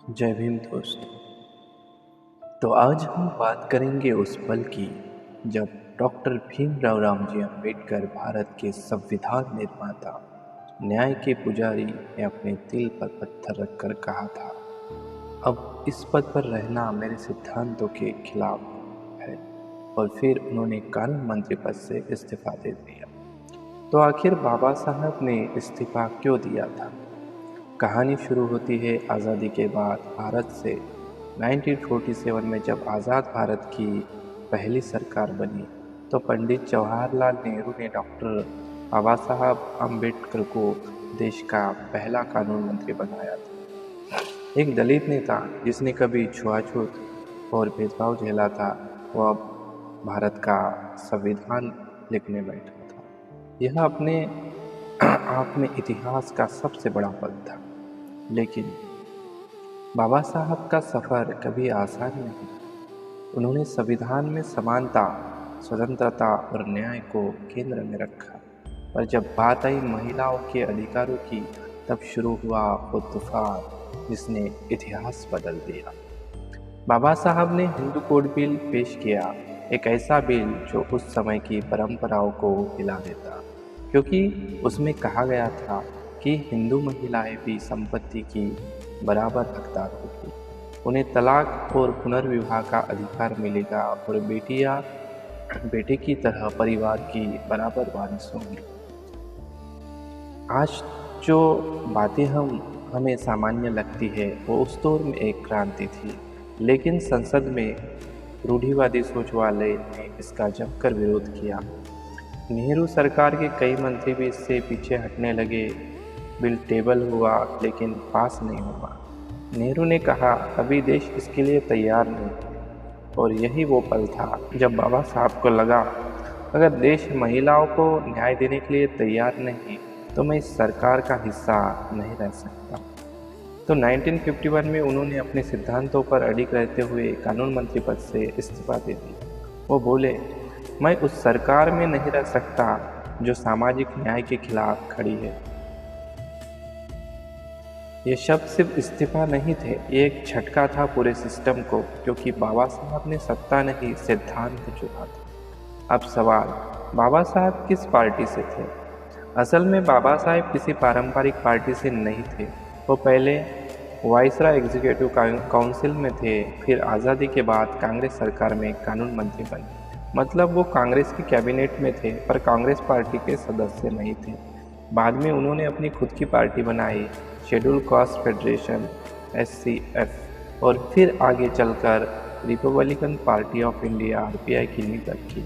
जय भीम दोस्तों। तो आज हम बात करेंगे उस पल की जब डॉक्टर भीमराव रामजी अंबेडकर भारत के संविधान निर्माता, न्याय के पुजारी ने अपने दिल पर पत्थर रखकर कहा था, अब इस पद पर रहना मेरे सिद्धांतों के खिलाफ है। और फिर उन्होंने कानून मंत्री पद से इस्तीफा दे दिया। तो आखिर बाबा साहब ने इस्तीफा क्यों दिया था? कहानी शुरू होती है आज़ादी के बाद भारत से। 1947 में जब आज़ाद भारत की पहली सरकार बनी तो पंडित जवाहरलाल नेहरू ने डॉक्टर बाबा साहब अम्बेडकर को देश का पहला कानून मंत्री बनाया था। एक दलित नेता जिसने कभी छुआछूत और भेदभाव झेला था, वो अब भारत का संविधान लिखने बैठा था। यह अपने आप में इतिहास का सबसे बड़ा पद था। लेकिन बाबा साहब का सफ़र कभी आसान नहीं। उन्होंने संविधान में समानता, स्वतंत्रता और न्याय को केंद्र में रखा। पर जब बात आई महिलाओं के अधिकारों की, तब शुरू हुआ वो तूफान जिसने इतिहास बदल दिया। बाबा साहब ने हिंदू कोड बिल पेश किया, एक ऐसा बिल जो उस समय की परंपराओं को हिला देता, क्योंकि उसमें कहा गया था कि हिंदू महिलाएं भी संपत्ति की बराबर हकदार होगी, उन्हें तलाक और पुनर्विवाह का अधिकार मिलेगा और बेटियां बेटे की तरह परिवार की बराबर वारिस होंगी। आज जो बातें हमें सामान्य लगती है, वो उस दौर में एक क्रांति थी। लेकिन संसद में रूढ़िवादी सोच वाले ने इसका जमकर विरोध किया। नेहरू सरकार के कई मंत्री भी इससे पीछे हटने लगे। बिल टेबल हुआ लेकिन पास नहीं हुआ। नेहरू ने कहा, अभी देश इसके लिए तैयार नहीं है। और यही वो पल था जब बाबा साहब को लगा, अगर देश महिलाओं को न्याय देने के लिए तैयार नहीं तो मैं इस सरकार का हिस्सा नहीं रह सकता। तो 1951 में उन्होंने अपने सिद्धांतों पर अडिग रहते हुए कानून मंत्री पद से इस्तीफा दे दिया। वो बोले, मैं उस सरकार में नहीं रह सकता जो सामाजिक न्याय के खिलाफ खड़ी है। ये शब्द सिर्फ इस्तीफा नहीं थे, ये एक झटका था पूरे सिस्टम को, क्योंकि बाबा साहब ने सत्ता नहीं, सिद्धांत चुना था। अब सवाल, बाबा साहब किस पार्टी से थे? असल में बाबा साहब किसी पारंपरिक पार्टी से नहीं थे। वो पहले वाइसराय एग्जीक्यूटिव काउंसिल में थे, फिर आज़ादी के बाद कांग्रेस सरकार में कानून मंत्री बने। मतलब वो कांग्रेस की कैबिनेट में थे, पर कांग्रेस पार्टी के सदस्य नहीं थे। बाद में उन्होंने अपनी खुद की पार्टी बनाई, शेड्यूल कास्ट फेडरेशन SCF, और फिर आगे चलकर Republican party of India RPI की नींव रखी,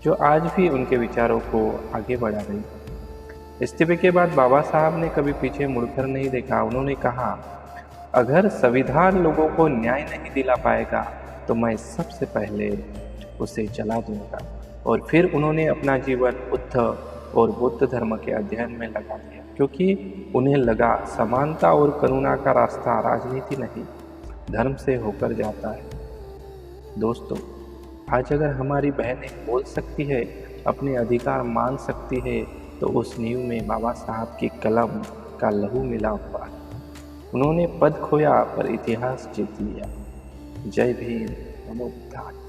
जो आज भी उनके विचारों को आगे बढ़ा रही है। इस्तीफे के बाद बाबा साहब ने कभी पीछे मुड़कर नहीं देखा। उन्होंने कहा, अगर संविधान लोगों को न्याय नहीं दिला पाएगा तो मैं सबसे पहले उसे जला दूंगा। और फिर उन्होंने अपना जीवन बुद्ध और बौद्ध धर्म के अध्ययन में लगा दिया, क्योंकि उन्हें लगा समानता और करुणा का रास्ता राजनीति नहीं, धर्म से होकर जाता है। दोस्तों, आज अगर हमारी बहनें बोल सकती है, अपने अधिकार मान सकती है, तो उस नींव में बाबा साहब की कलम का लहू मिला हुआ है। उन्होंने पद खोया पर इतिहास जीत लिया। जय भीम, नमो बुद्धाय।